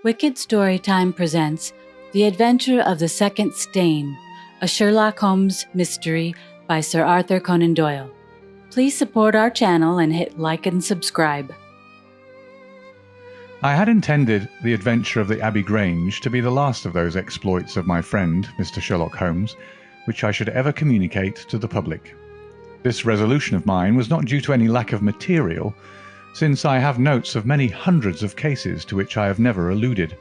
Wicked Storytime presents The Adventure of the Second Stain, a Sherlock Holmes mystery by Sir Arthur Conan Doyle. Please support our channel and hit like and subscribe. I had intended The Adventure of the Abbey Grange to be the last of those exploits of my friend, Mr. Sherlock Holmes, which I should ever communicate to the public. This resolution of mine was not due to any lack of material, since I have notes of many hundreds of cases to which I have never alluded,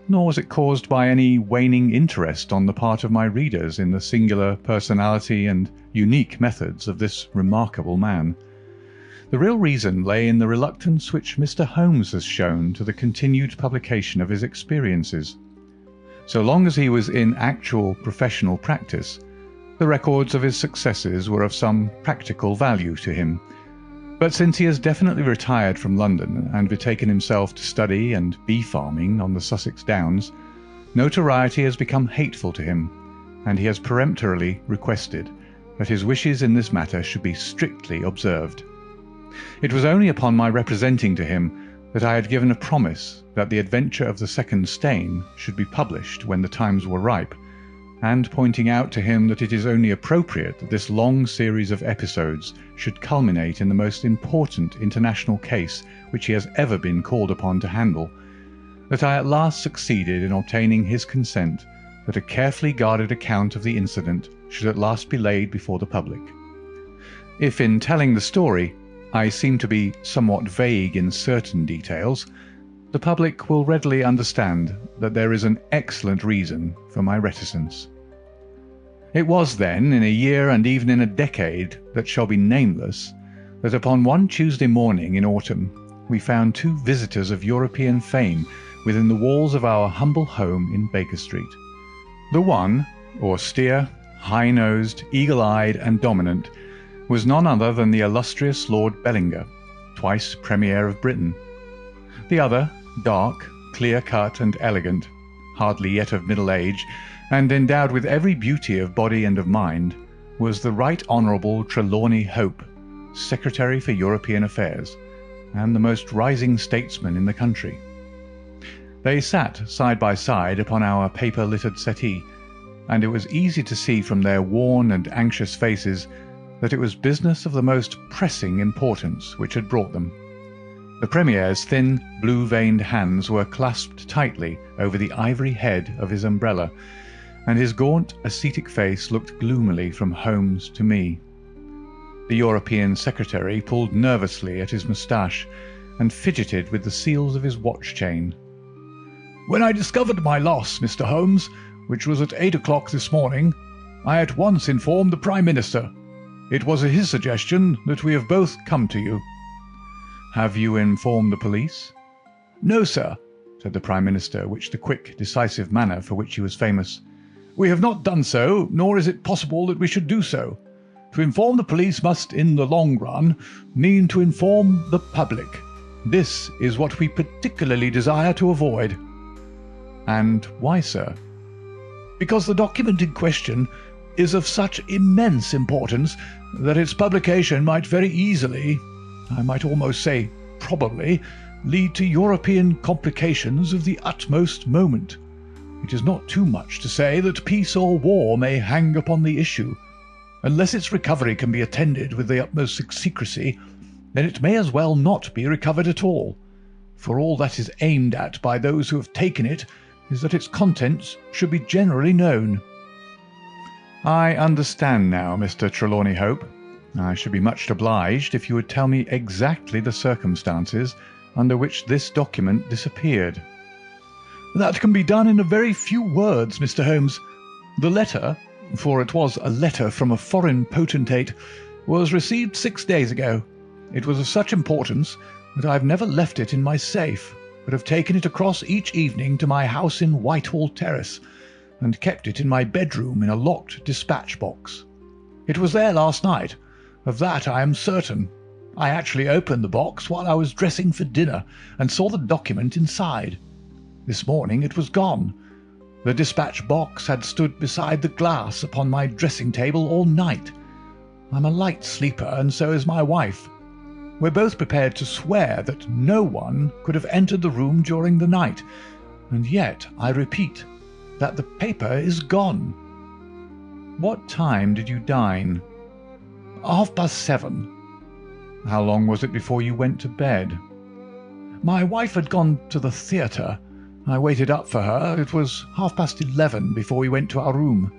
nor was it caused by any waning interest on the part of my readers in the singular personality and unique methods of this remarkable man. The real reason lay in the reluctance which Mr. Holmes has shown to the continued publication of his experiences. So long as he was in actual professional practice, the records of his successes were of some practical value to him. But since he has definitely retired from London and betaken himself to study and bee farming on the Sussex Downs, notoriety has become hateful to him, and he has peremptorily requested that his wishes in this matter should be strictly observed. It was only upon my representing to him that I had given a promise that The Adventure of the Second Stain should be published when the times were ripe, and pointing out to him that it is only appropriate that this long series of episodes should culminate in the most important international case which he has ever been called upon to handle, that I at last succeeded in obtaining his consent that a carefully guarded account of the incident should at last be laid before the public. If in telling the story I seem to be somewhat vague in certain details, the public will readily understand that there is an excellent reason for my reticence. It was then, in a year and even in a decade that shall be nameless, that upon one Tuesday morning in autumn we found two visitors of European fame within the walls of our humble home in Baker Street. The one, austere, high-nosed, eagle-eyed and dominant, was none other than the illustrious Lord Bellinger, twice Premier of Britain. The other, dark, clear-cut and elegant, hardly yet of middle age, and endowed with every beauty of body and of mind, was the Right Honourable Trelawney Hope, Secretary for European Affairs, and the most rising statesman in the country. They sat side by side upon our paper-littered settee, and it was easy to see from their worn and anxious faces that it was business of the most pressing importance which had brought them. The Premier's thin, blue-veined hands were clasped tightly over the ivory head of his umbrella, and his gaunt, ascetic face looked gloomily from Holmes to me. The European Secretary pulled nervously at his moustache and fidgeted with the seals of his watch-chain. "When I discovered my loss, Mr. Holmes, which was at 8 o'clock this morning, I at once informed the Prime Minister. It was at his suggestion that we have both come to you." "Have you informed the police?" "No, sir," said the Prime Minister, with the quick, decisive manner for which he was famous. "We have not done so, nor is it possible that we should do so. To inform the police must, in the long run, mean to inform the public. This is what we particularly desire to avoid." "And why, sir?" "Because the document in question is of such immense importance that its publication might very easily, I might almost say probably, lead to European complications of the utmost moment. It is not too much to say that peace or war may hang upon the issue. Unless its recovery can be attended with the utmost secrecy, then it may as well not be recovered at all, for all that is aimed at by those who have taken it is that its contents should be generally known." "I understand now, Mr. Trelawney Hope. I should be much obliged if you would tell me exactly the circumstances under which this document disappeared." "That can be done in a very few words, Mr. Holmes. The letter, for it was a letter from a foreign potentate, was received 6 days ago. It was of such importance that I have never left it in my safe, but have taken it across each evening to my house in Whitehall Terrace, and kept it in my bedroom in a locked dispatch box. It was there last night. Of that I am certain. I actually opened the box while I was dressing for dinner, and saw the document inside. This morning it was gone. The dispatch box had stood beside the glass upon my dressing-table all night. I'm a light sleeper, and so is my wife. We're both prepared to swear that no one could have entered the room during the night, and yet I repeat that the paper is gone. What time did you dine? 7:30. How long was it before you went to bed? My wife had gone to the theatre. I waited up for her. It was 11:30 before we went to our room.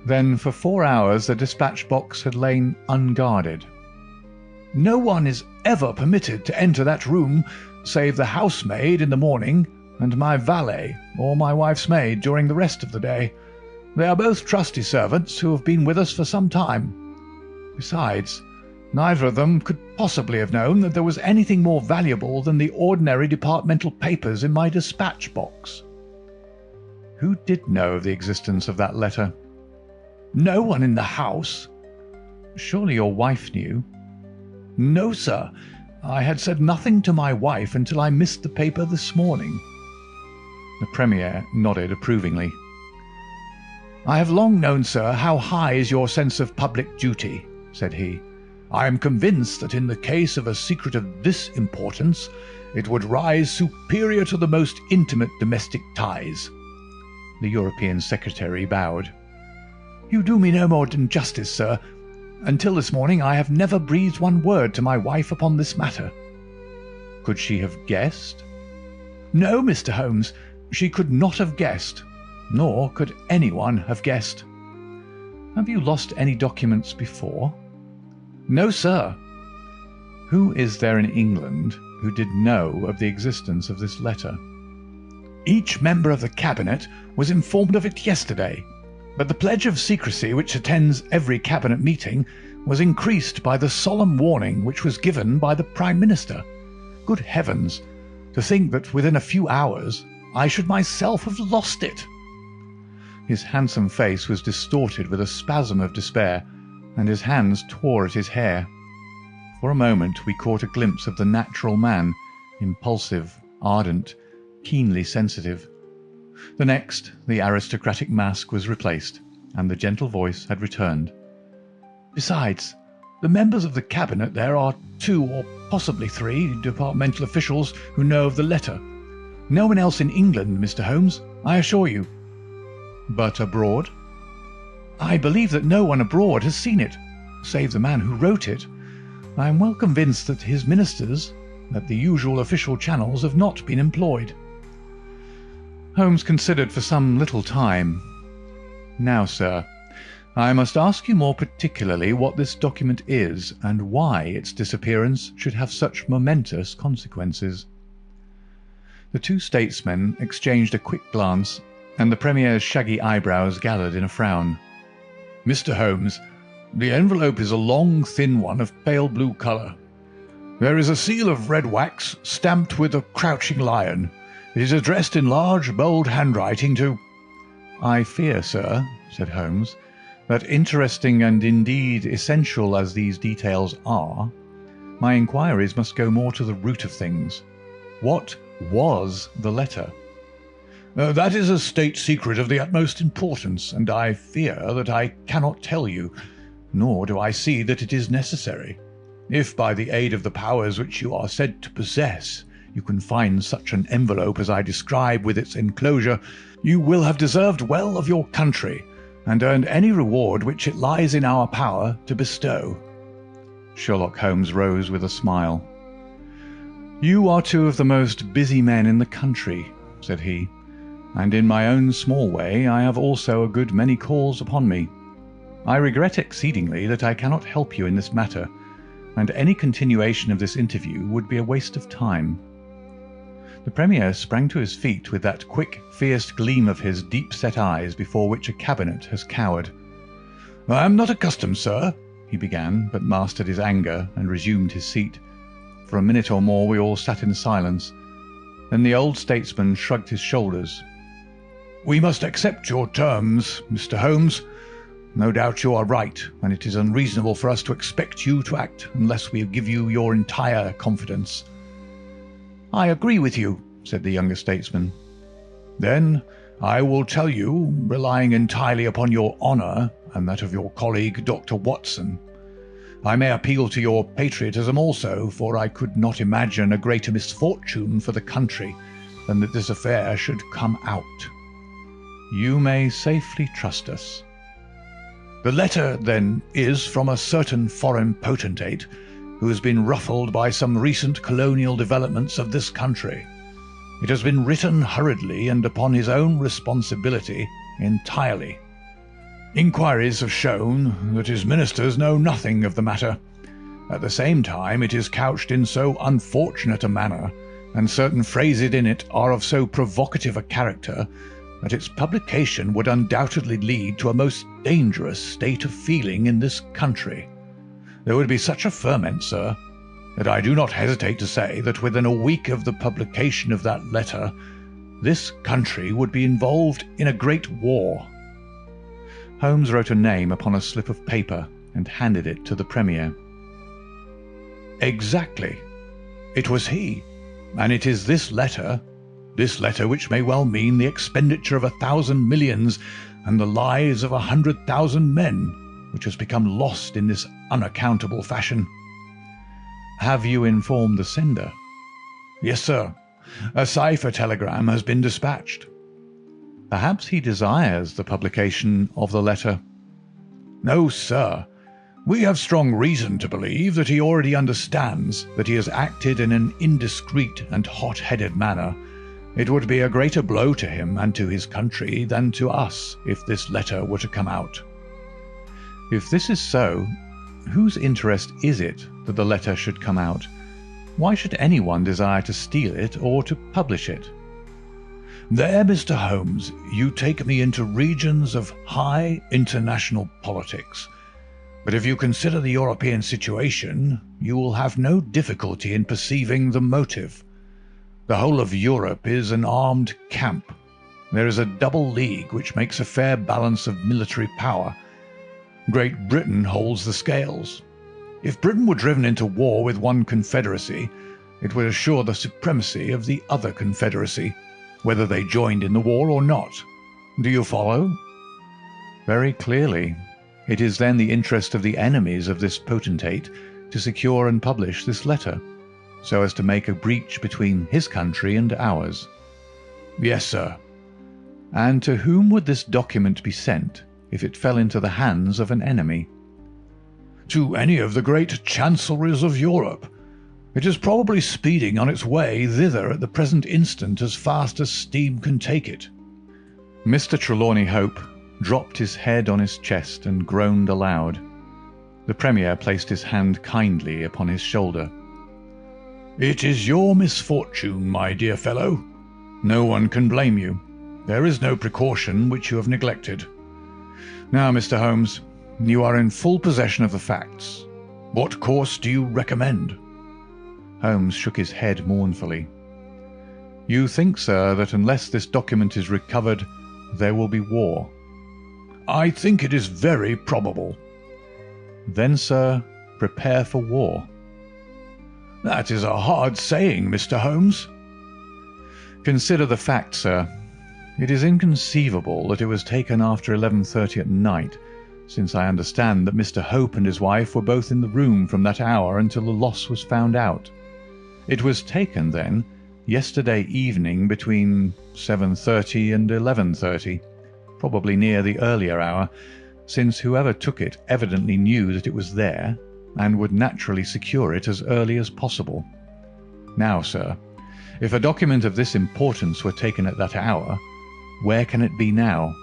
Then for 4 hours the dispatch box had lain unguarded. No one is ever permitted to enter that room save the housemaid in the morning and my valet or my wife's maid during the rest of the day. They are both trusty servants who have been with us for some time. Besides, neither of them could possibly have known that there was anything more valuable than the ordinary departmental papers in my dispatch box. Who did know of the existence of that letter? No one in the house. Surely your wife knew? No, sir. I had said nothing to my wife until I missed the paper this morning. The Premier nodded approvingly. I have long known, sir, how high is your sense of public duty, said he. I am convinced that in the case of a secret of this importance, it would rise superior to the most intimate domestic ties. The European secretary bowed. You do me no more than justice, sir. Until this morning I have never breathed one word to my wife upon this matter. Could she have guessed? No, Mr. Holmes, she could not have guessed, nor could anyone have guessed. Have you lost any documents before? No, sir. Who is there in England who did know of the existence of this letter? Each member of the Cabinet was informed of it yesterday, but the pledge of secrecy which attends every Cabinet meeting was increased by the solemn warning which was given by the Prime Minister. Good heavens, to think that within a few hours I should myself have lost it! His handsome face was distorted with a spasm of despair, and his hands tore at his hair. For a moment we caught a glimpse of the natural man, impulsive, ardent, keenly sensitive. The next, the aristocratic mask was replaced, and the gentle voice had returned. Besides, the members of the Cabinet there are 2 or possibly 3 departmental officials who know of the letter. No one else in England, Mr. Holmes, I assure you. But abroad? I believe that no one abroad has seen it, save the man who wrote it. I am well convinced that his ministers, that the usual official channels, have not been employed. Holmes considered for some little time. Now, sir, I must ask you more particularly what this document is, and why its disappearance should have such momentous consequences. The 2 statesmen exchanged a quick glance, and the Premier's shaggy eyebrows gathered in a frown. Mr. Holmes, the envelope is a long, thin one of pale blue colour. There is a seal of red wax stamped with a crouching lion. It is addressed in large, bold handwriting to— I fear, sir, said Holmes, that interesting and indeed essential as these details are, my inquiries must go more to the root of things. What was the letter? That is a state secret of the utmost importance, and I fear that I cannot tell you, nor do I see that it is necessary. If by the aid of the powers which you are said to possess you can find such an envelope as I describe with its enclosure, you will have deserved well of your country, and earned any reward which it lies in our power to bestow. Sherlock Holmes rose with a smile. You are 2 of the most busy men in the country, said he, and in my own small way I have also a good many calls upon me. I regret exceedingly that I cannot help you in this matter, and any continuation of this interview would be a waste of time. The Premier sprang to his feet with that quick, fierce gleam of his deep-set eyes before which a cabinet has cowered. I am not accustomed, sir, he began, but mastered his anger and resumed his seat. For a minute or more we all sat in silence. Then the old statesman shrugged his shoulders. We must accept your terms, Mr. Holmes. No doubt you are right, and it is unreasonable for us to expect you to act unless we give you your entire confidence. I agree with you, said the younger statesman. Then I will tell you, relying entirely upon your honour and that of your colleague Dr. Watson. I may appeal to your patriotism also, for I could not imagine a greater misfortune for the country than that this affair should come out. You may safely trust us. The letter, then, is from a certain foreign potentate who has been ruffled by some recent colonial developments of this country. It has been written hurriedly and upon his own responsibility entirely. Inquiries have shown that his ministers know nothing of the matter. At the same time, it is couched in so unfortunate a manner, and certain phrases in it are of so provocative a character, that its publication would undoubtedly lead to a most dangerous state of feeling in this country. There would be such a ferment, sir, that I do not hesitate to say that within a week of the publication of that letter, this country would be involved in a great war. Holmes wrote a name upon a slip of paper and handed it to the Premier. Exactly. It was he, and it is this letter which may well mean the expenditure of 1,000 millions and the lives of 100,000 men, which has become lost in this unaccountable fashion. Have you informed the sender? Yes, sir. A cipher telegram has been dispatched. Perhaps he desires the publication of the letter. No, sir. We have strong reason to believe that he already understands that he has acted in an indiscreet and hot-headed manner. It would be a greater blow to him and to his country than to us if this letter were to come out. If this is so, whose interest is it that the letter should come out? Why should anyone desire to steal it or to publish it? There, Mr. Holmes, you take me into regions of high international politics. But if you consider the European situation, you will have no difficulty in perceiving the motive. The whole of Europe is an armed camp. There is a double league which makes a fair balance of military power. Great Britain holds the scales. If Britain were driven into war with one confederacy, it would assure the supremacy of the other confederacy, whether they joined in the war or not. Do you follow? Very clearly. It is then the interest of the enemies of this potentate to secure and publish this letter, so as to make a breach between his country and ours. Yes, sir. And to whom would this document be sent if it fell into the hands of an enemy? To any of the great chancelleries of Europe. It is probably speeding on its way thither at the present instant as fast as steam can take it. Mr. Trelawney Hope dropped his head on his chest and groaned aloud. The Premier placed his hand kindly upon his shoulder. It is your misfortune, my dear fellow. No one can blame you. There is no precaution which you have neglected. Now, Mr. Holmes, you are in full possession of the facts. What course do you recommend? Holmes shook his head mournfully. You think, sir, that unless this document is recovered, there will be war? I think it is very probable. Then, sir, prepare for war. That is a hard saying, Mr. Holmes. Consider the fact, sir. It is inconceivable that it was taken after 11:30 at night, since I understand that Mr. Hope and his wife were both in the room from that hour until the loss was found out. It was taken, then, yesterday evening between 7:30 and 11:30, probably near the earlier hour, since whoever took it evidently knew that it was there, and would naturally secure it as early as possible. Now, sir, if a document of this importance were taken at that hour, where can it be now?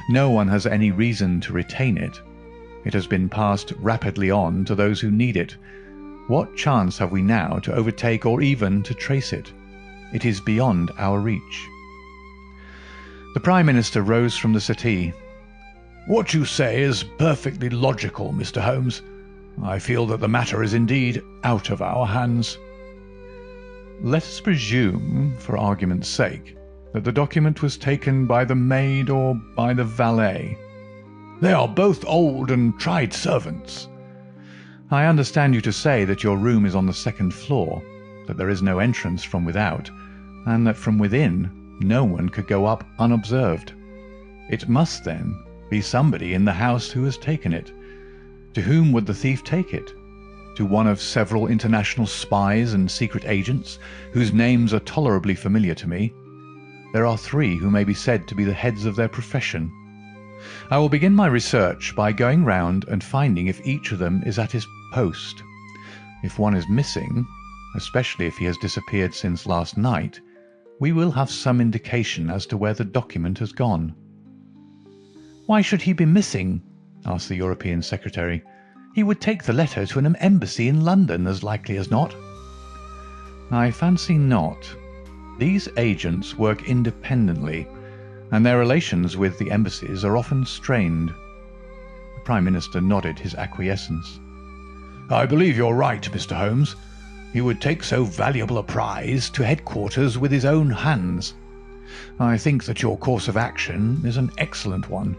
No one has any reason to retain it. It has been passed rapidly on to those who need it. What chance have we now to overtake or even to trace it? It is beyond our reach. The Prime Minister rose from the settee. What you say is perfectly logical, Mr. Holmes. I feel that the matter is indeed out of our hands. Let us presume, for argument's sake, that the document was taken by the maid or by the valet. They are both old and tried servants. I understand you to say that your room is on the second floor, that there is no entrance from without, and that from within no one could go up unobserved. It must, then, be somebody in the house who has taken it. To whom would the thief take it? to one of several international spies and secret agents whose names are tolerably familiar to me, there are 3 who may be said to be the heads of their profession. I will begin my research by going round and finding if each of them is at his post. If one is missing, especially if he has disappeared since last night, we will have some indication as to where the document has gone." "Why should he be missing?" asked the European secretary. "He would take the letter to an embassy in London as likely as not." "I fancy not. These agents work independently, and their relations with the embassies are often strained." The Prime Minister nodded his acquiescence. "I believe you're right, Mr. Holmes. He would take so valuable a prize to headquarters with his own hands. I think that your course of action is an excellent one.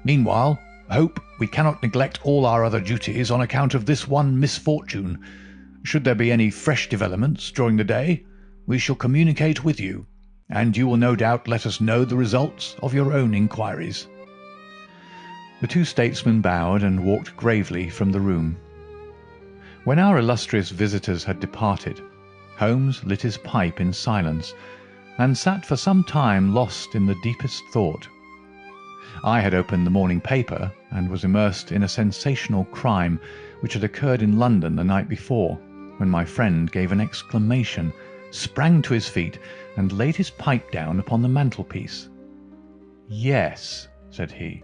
Meanwhile, I hope we cannot neglect all our other duties on account of this one misfortune. Should there be any fresh developments during the day, we shall communicate with you, and you will no doubt let us know the results of your own inquiries." The 2 statesmen bowed and walked gravely from the room. When our illustrious visitors had departed, Holmes lit his pipe in silence, and sat for some time lost in the deepest thought. I had opened the morning paper, and was immersed in a sensational crime which had occurred in London the night before, when my friend gave an exclamation, sprang to his feet, and laid his pipe down upon the mantelpiece. "Yes," said he,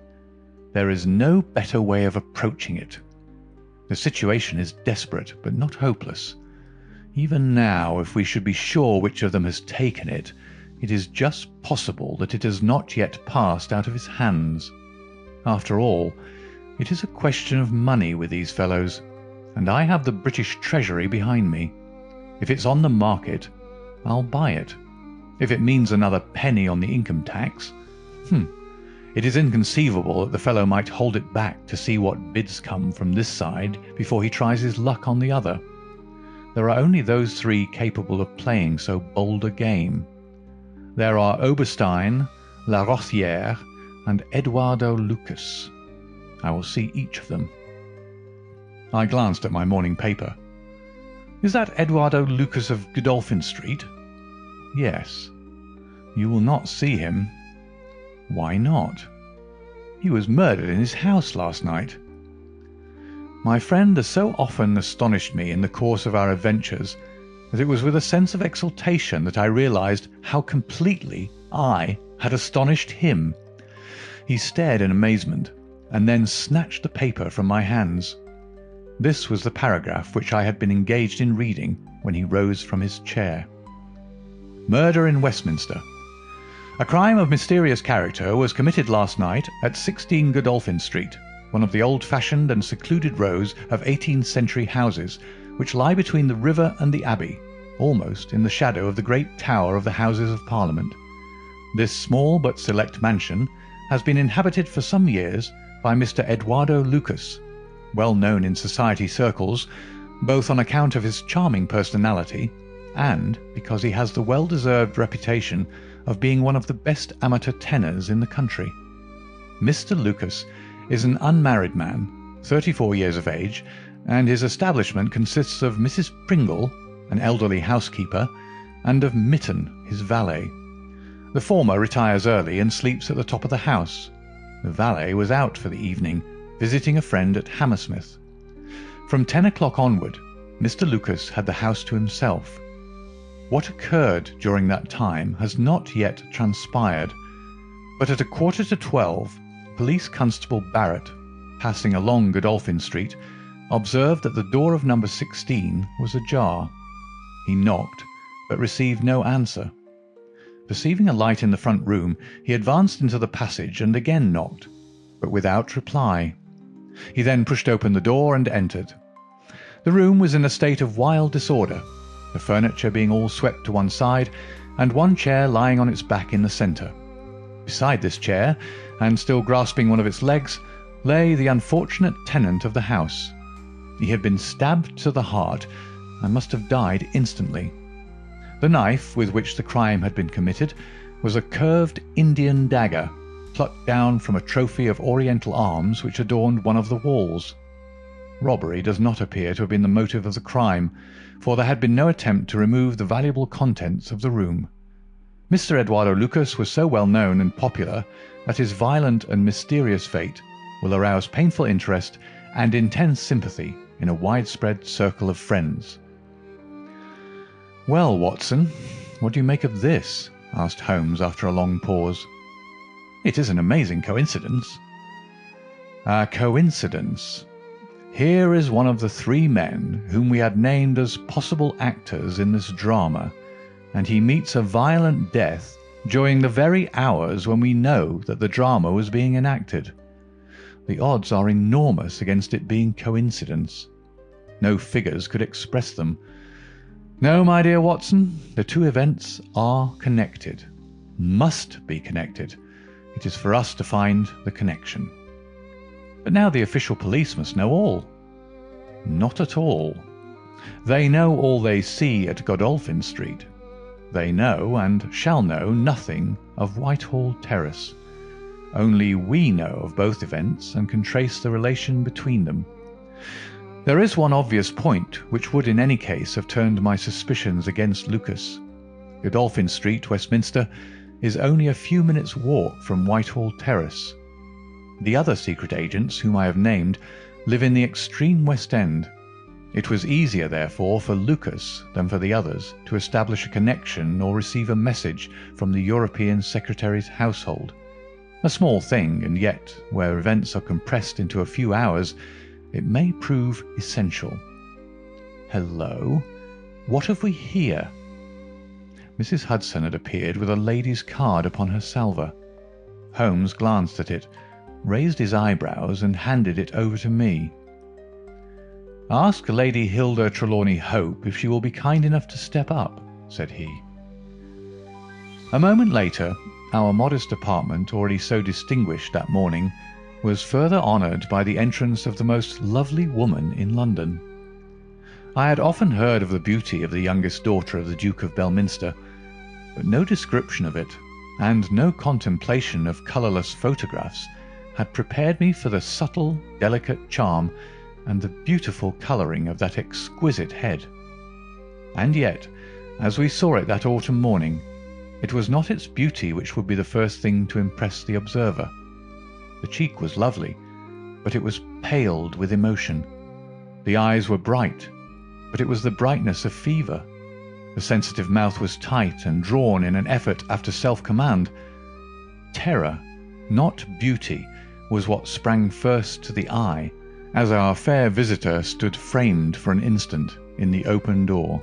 "there is no better way of approaching it. The situation is desperate, but not hopeless. Even now, if we should be sure which of them has taken it, it is just possible that it has not yet passed out of his hands. After all, it is a question of money with these fellows, and I have the British Treasury behind me. If it's on the market, I'll buy it. If it means another penny on the income tax, it is inconceivable that the fellow might hold it back to see what bids come from this side before he tries his luck on the other. There are only those 3 capable of playing so bold a game. There are Oberstein, La Rothière, and Eduardo Lucas. I will see each of them." I glanced at my morning paper. "Is that Eduardo Lucas of Godolphin Street?" "Yes." "You will not see him." "Why not?" "He was murdered in his house last night." My friend has so often astonished me in the course of our adventures that it was with a sense of exultation that I realized how completely I had astonished him. He stared in amazement, and then snatched the paper from my hands. This was the paragraph which I had been engaged in reading when he rose from his chair. "Murder in Westminster. A crime of mysterious character was committed last night at 16 Godolphin Street, one of the old-fashioned and secluded rows of 18th century houses which lie between the river and the Abbey, almost in the shadow of the great tower of the Houses of Parliament. This small but select mansion has been inhabited for some years by Mr. Eduardo Lucas, well known in society circles, both on account of his charming personality and because he has the well-deserved reputation of being one of the best amateur tenors in the country. Mr. Lucas is an unmarried man, 34 years of age, and his establishment consists of Mrs. Pringle, an elderly housekeeper, and of Mitten, his valet. The former retires early and sleeps at the top of the house. The valet was out for the evening, visiting a friend at Hammersmith. From 10 o'clock onward, Mr. Lucas had the house to himself. What occurred during that time has not yet transpired, but at 11:45, Police Constable Barrett, passing along Godolphin Street, observed that the door of number 16 was ajar. He knocked, but received no answer. Perceiving a light in the front room, he advanced into the passage and again knocked, but without reply. He then pushed open the door and entered. The room was in a state of wild disorder, the furniture being all swept to one side, and one chair lying on its back in the centre. Beside this chair, and still grasping one of its legs, lay the unfortunate tenant of the house. He had been stabbed to the heart, and must have died instantly. The knife with which the crime had been committed was a curved Indian dagger, plucked down from a trophy of Oriental arms which adorned one of the walls. Robbery does not appear to have been the motive of the crime, for there had been no attempt to remove the valuable contents of the room. Mr. Eduardo Lucas was so well known and popular that his violent and mysterious fate will arouse painful interest and intense sympathy in a widespread circle of friends. "Well, Watson, what do you make of this?" asked Holmes after a long pause. "It is an amazing coincidence." "A coincidence. Here is one of the three men whom we had named as possible actors in this drama, and he meets a violent death during the very hours when we know that the drama was being enacted. The odds are enormous against it being coincidence. No figures could express them. No, my dear Watson, the two events are connected. Must be connected. It is for us to find the connection." "But now the official police must know all." "Not at all. They know all they see at Godolphin Street. They know and shall know nothing of Whitehall Terrace. Only we know of both events and can trace the relation between them. There is one obvious point which would in any case have turned my suspicions against Lucas. Godolphin Street, Westminster, is only a few minutes' walk from Whitehall Terrace. The other secret agents whom I have named live in the extreme West End. It was easier, therefore, for Lucas than for the others to establish a connection or receive a message from the European Secretary's household. A small thing, and yet, where events are compressed into a few hours, it may prove essential. Hello, what have we here?" Mrs. Hudson had appeared with a lady's card upon her salver. Holmes glanced at it, raised his eyebrows, and handed it over to me. "Ask Lady Hilda Trelawney Hope if she will be kind enough to step up," said he. A moment later, our modest apartment, already so distinguished that morning, was further honoured by the entrance of the most lovely woman in London. I had often heard of the beauty of the youngest daughter of the Duke of Belminster, but no description of it, and no contemplation of colourless photographs, had prepared me for the subtle, delicate charm and the beautiful colouring of that exquisite head. And yet, as we saw it that autumn morning, it was not its beauty which would be the first thing to impress the observer. The cheek was lovely, but it was paled with emotion. The eyes were bright, but it was the brightness of fever. The sensitive mouth was tight and drawn in an effort after self-command. Terror, not beauty, was what sprang first to the eye, as our fair visitor stood framed for an instant in the open door.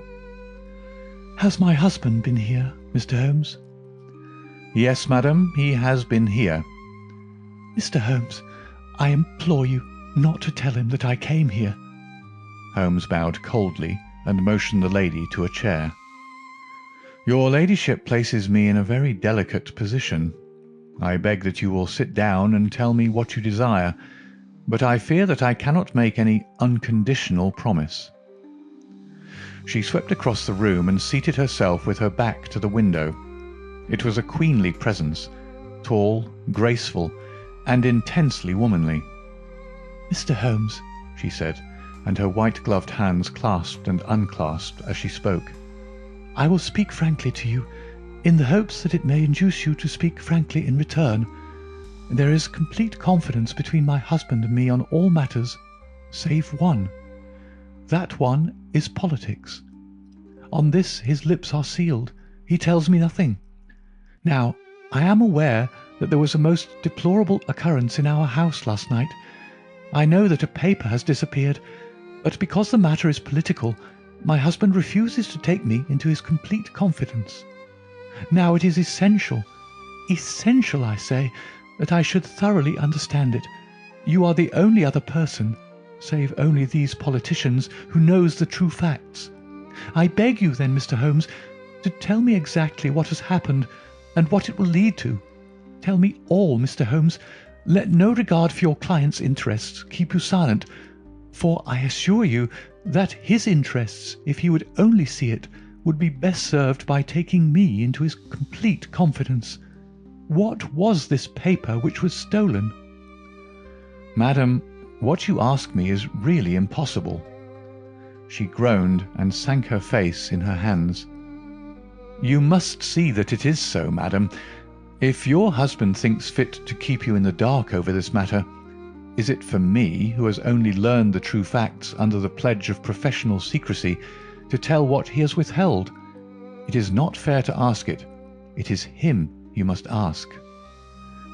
"Has my husband been here, Mr. Holmes?" "Yes, madam, he has been here." "Mr. Holmes, I implore you not to tell him that I came here." Holmes bowed coldly and motioned the lady to a chair. "Your ladyship places me in a very delicate position. I beg that you will sit down and tell me what you desire, but I fear that I cannot make any unconditional promise." She swept across the room and seated herself with her back to the window. It was a queenly presence, tall, graceful, and intensely womanly. "Mr. Holmes," she said, and her white-gloved hands clasped and unclasped as she spoke, "I will speak frankly to you, in the hopes that it may induce you to speak frankly in return. There is complete confidence between my husband and me on all matters, save one. That one is politics. On this his lips are sealed. He tells me nothing. Now, I am aware that there was a most deplorable occurrence in our house last night. I know that a paper has disappeared, but because the matter is political, my husband refuses to take me into his complete confidence. Now it is essential, I say, that I should thoroughly understand it. You are the only other person, save only these politicians, who knows the true facts. I beg you then, Mr. Holmes, to tell me exactly what has happened and what it will lead to. Tell me all, Mr. Holmes. Let no regard for your client's interests keep you silent, for I assure you that his interests, if he would only see it, would be best served by taking me into his complete confidence. What was this paper which was stolen?" "Madam, What you ask me is really impossible." She groaned and sank her face in her hands. "You must see that it is so, madam. If your husband thinks fit to keep you in the dark over this matter, is it for me, who has only learned the true facts under the pledge of professional secrecy, to tell what he has withheld? It is not fair to ask it. It is him you must ask."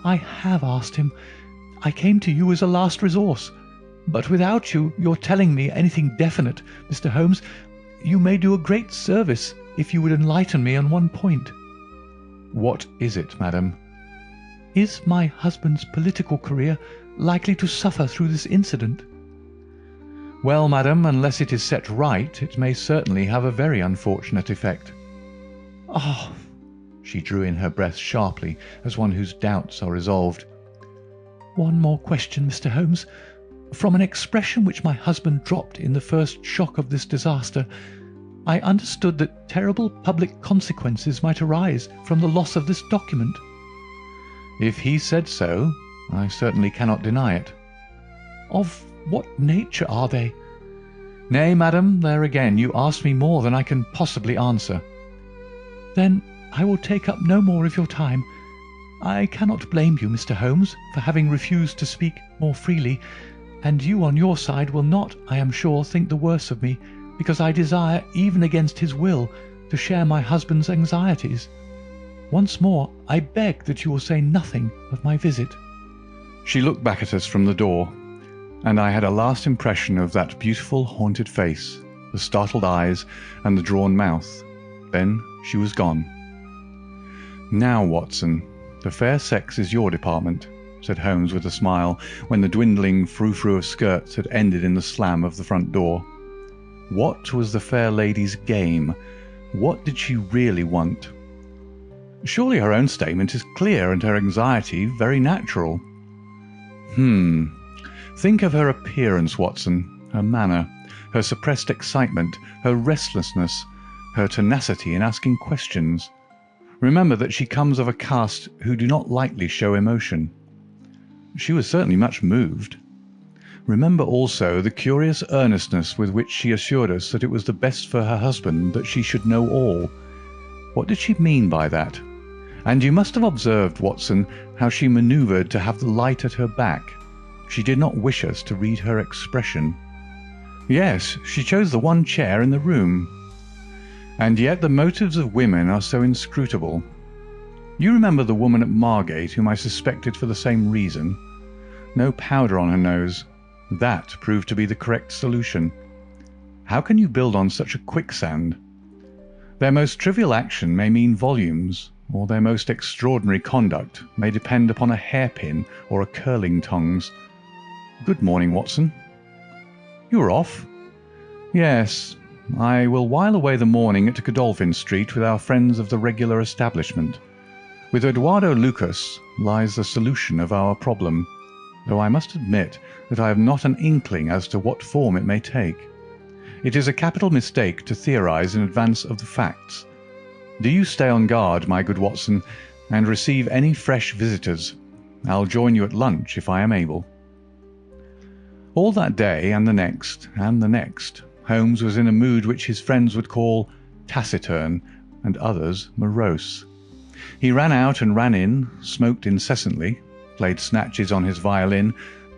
"I have asked him. I came to you as a last resource. But without your telling me anything definite, Mr. Holmes, you may do a great service if you would enlighten me on one point." "What is it, madam?" "Is my husband's political career likely to suffer through this incident?" "Well, madam, unless it is set right, it may certainly have a very unfortunate effect." "Oh!" She drew in her breath sharply, as one whose doubts are resolved. "One more question, Mr. Holmes. From an expression which my husband dropped in the first shock of this disaster, I understood that terrible public consequences might arise from the loss of this document." "If he said so, I certainly cannot deny it." "Of what nature are they?" "Nay, madam, there again you ask me more than I can possibly answer." "Then I will take up no more of your time. I cannot blame you, Mr. Holmes, for having refused to speak more freely, and you on your side will not, I am sure, think the worse of me, because I desire, even against his will, to share my husband's anxieties. Once more, I beg that you will say nothing of my visit." She looked back at us from the door, and I had a last impression of that beautiful haunted face, the startled eyes, and the drawn mouth. Then she was gone. "Now, Watson, the fair sex is your department," said Holmes with a smile, when the dwindling frou-frou of skirts had ended in the slam of the front door. "What was the fair lady's game? What did she really want? Surely her own statement is clear and her anxiety very natural." Think of her appearance, Watson, her manner, her suppressed excitement, her restlessness, her tenacity in asking questions. Remember that she comes of a caste who do not lightly show emotion. She was certainly much moved. Remember also the curious earnestness with which she assured us that it was the best for her husband that she should know all. What did she mean by that? And you must have observed, Watson, how she manoeuvred to have the light at her back. She did not wish us to read her expression. Yes, she chose the one chair in the room. And yet the motives of women are so inscrutable. You remember the woman at Margate whom I suspected for the same reason? No powder on her nose. That proved to be the correct solution. How can you build on such a quicksand? Their most trivial action may mean volumes, or their most extraordinary conduct may depend upon a hairpin or a curling tongs. Good morning, Watson. You are off? Yes, I will while away the morning at Godolphin Street with our friends of the regular establishment. With Eduardo Lucas lies the solution of our problem, though I must admit that I have not an inkling as to what form it may take. It is a capital mistake to theorize in advance of the facts. Do you stay on guard, my good Watson, and receive any fresh visitors. I'll join you at lunch if I am able. All that day and the next, Holmes was in a mood which his friends would call taciturn, and others morose. He ran out and ran in, smoked incessantly, played snatches on his violin,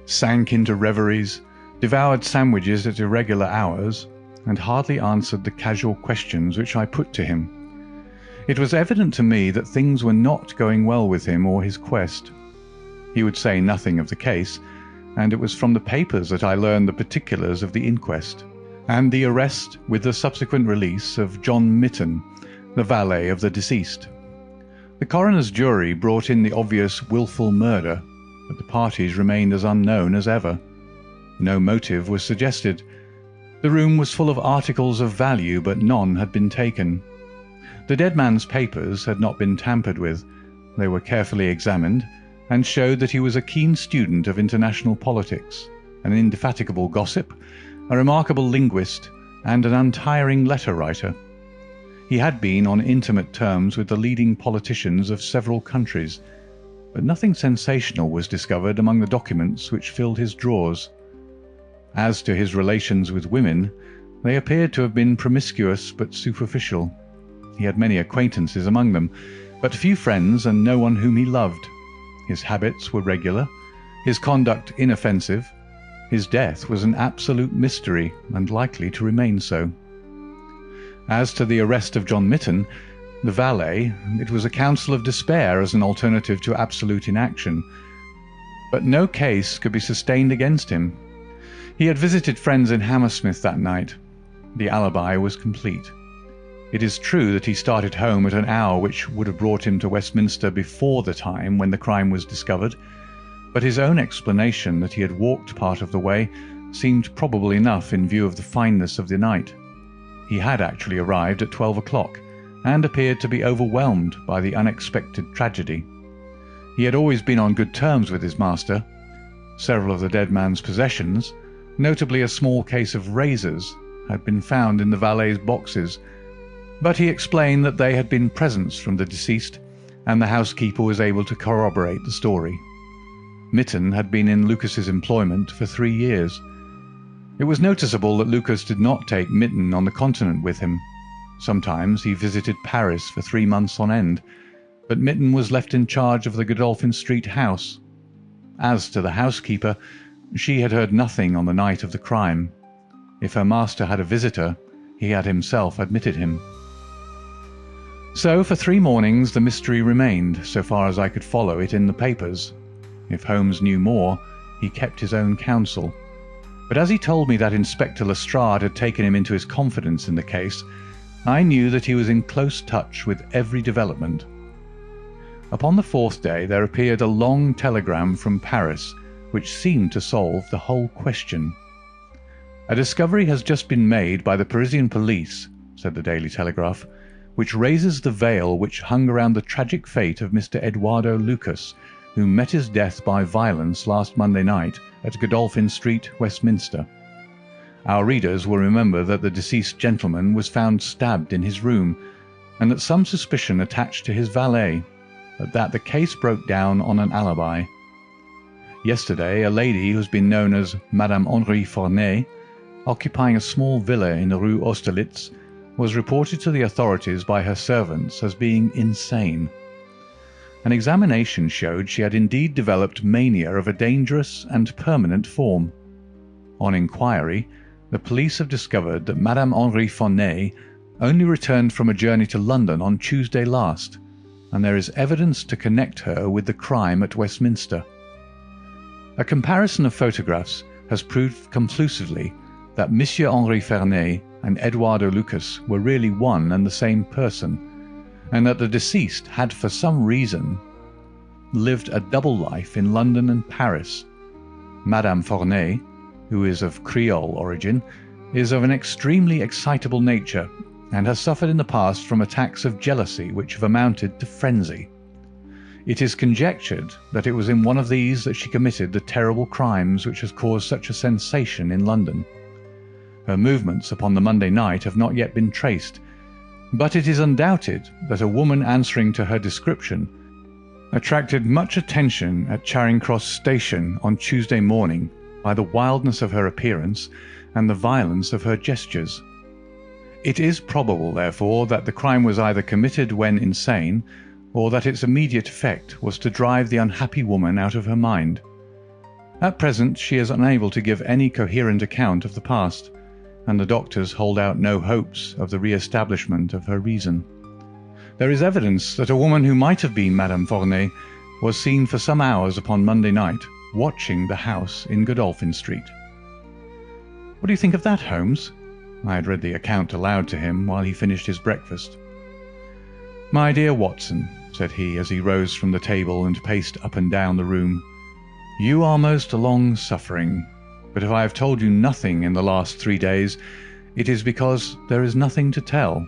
sank into reveries, devoured sandwiches at irregular hours, and hardly answered the casual questions which I put to him. It was evident to me that things were not going well with him or his quest. He would say nothing of the case, and it was from the papers that I learned the particulars of the inquest, and the arrest with the subsequent release of John Mitten, the valet of the deceased. The coroner's jury brought in the obvious wilful murder, but the parties remained as unknown as ever. No motive was suggested. The room was full of articles of value, but none had been taken. The dead man's papers had not been tampered with. They were carefully examined, and showed that he was a keen student of international politics, an indefatigable gossip, a remarkable linguist, and an untiring letter-writer. He had been on intimate terms with the leading politicians of several countries, but nothing sensational was discovered among the documents which filled his drawers. As to his relations with women, they appeared to have been promiscuous but superficial. He had many acquaintances among them, but few friends and no one whom he loved. His habits were regular, his conduct inoffensive. His death was an absolute mystery, and likely to remain so. As to the arrest of John Mitten, the valet, it was a counsel of despair as an alternative to absolute inaction. But no case could be sustained against him. He had visited friends in Hammersmith that night. The alibi was complete. It is true that he started home at an hour which would have brought him to Westminster before the time when the crime was discovered, but his own explanation that he had walked part of the way seemed probable enough in view of the fineness of the night. He had actually arrived at 12 o'clock, and appeared to be overwhelmed by the unexpected tragedy. He had always been on good terms with his master. Several of the dead man's possessions, notably a small case of razors, had been found in the valet's boxes, but he explained that they had been presents from the deceased, and the housekeeper was able to corroborate the story. Mitten had been in Lucas's employment for 3 years. It was noticeable that Lucas did not take Mitten on the continent with him. Sometimes he visited Paris for 3 months on end, but Mitten was left in charge of the Godolphin Street house. As to the housekeeper, she had heard nothing on the night of the crime. If her master had a visitor, he had himself admitted him. So for 3 mornings the mystery remained, so far as I could follow it in the papers. If Holmes knew more, he kept his own counsel. But as he told me that Inspector Lestrade had taken him into his confidence in the case, I knew that he was in close touch with every development. Upon the 4th day there appeared a long telegram from Paris, which seemed to solve the whole question. "A discovery has just been made by the Parisian police," said the Daily Telegraph, "which raises the veil which hung around the tragic fate of Mr. Eduardo Lucas, who met his death by violence last Monday night at Godolphin Street, Westminster. Our readers will remember that the deceased gentleman was found stabbed in his room, and that some suspicion attached to his valet, but that the case broke down on an alibi. Yesterday, a lady who has been known as Madame Henri Forney, occupying a small villa in the Rue Austerlitz, was reported to the authorities by her servants as being insane. An examination showed she had indeed developed mania of a dangerous and permanent form. On inquiry, the police have discovered that Madame Henri Forney only returned from a journey to London on Tuesday last, and there is evidence to connect her with the crime at Westminster. A comparison of photographs has proved conclusively that Monsieur Henri Forney and Eduardo Lucas were really one and the same person, and that the deceased had for some reason lived a double life in London and Paris. Madame Forney, who is of Creole origin, is of an extremely excitable nature, and has suffered in the past from attacks of jealousy which have amounted to frenzy. It is conjectured that it was in one of these that she committed the terrible crimes which has caused such a sensation in London. Her movements upon the Monday night have not yet been traced, but it is undoubted that a woman answering to her description attracted much attention at Charing Cross Station on Tuesday morning by the wildness of her appearance and the violence of her gestures. It is probable, therefore, that the crime was either committed when insane, or that its immediate effect was to drive the unhappy woman out of her mind. At present she is unable to give any coherent account of the past, and the doctors hold out no hopes of the re-establishment of her reason. There is evidence that a woman who might have been Madame Forney was seen for some hours upon Monday night watching the house in Godolphin Street. What do you think of that, Holmes? I had read the account aloud to him while he finished his breakfast. "My dear Watson," said he as he rose from the table and paced up and down the room, "you are most long-suffering, but if I have told you nothing in the last 3 days, it is because there is nothing to tell.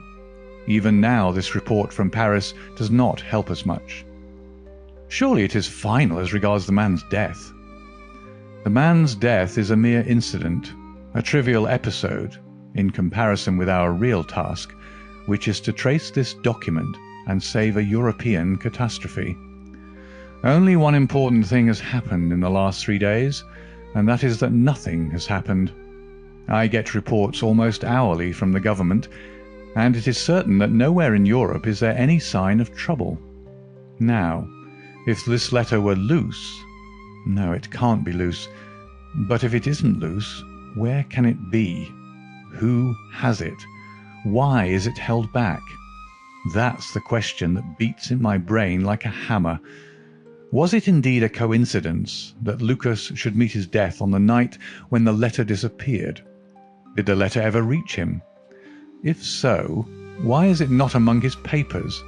Even now this report from Paris does not help us much. Surely it is final as regards the man's death." "The man's death is a mere incident, a trivial episode, in comparison with our real task, which is to trace this document and save a European catastrophe. Only one important thing has happened in the last 3 days, and that is that nothing has happened. I get reports almost hourly from the government, and it is certain that nowhere in Europe is there any sign of trouble. Now, if this letter were loose— no, it can't be loose. But if it isn't loose, where can it be? Who has it? Why is it held back? That's the question that beats in my brain like a hammer. Was it indeed a coincidence that Lucas should meet his death on the night when the letter disappeared? Did the letter ever reach him? If so, why is it not among his papers?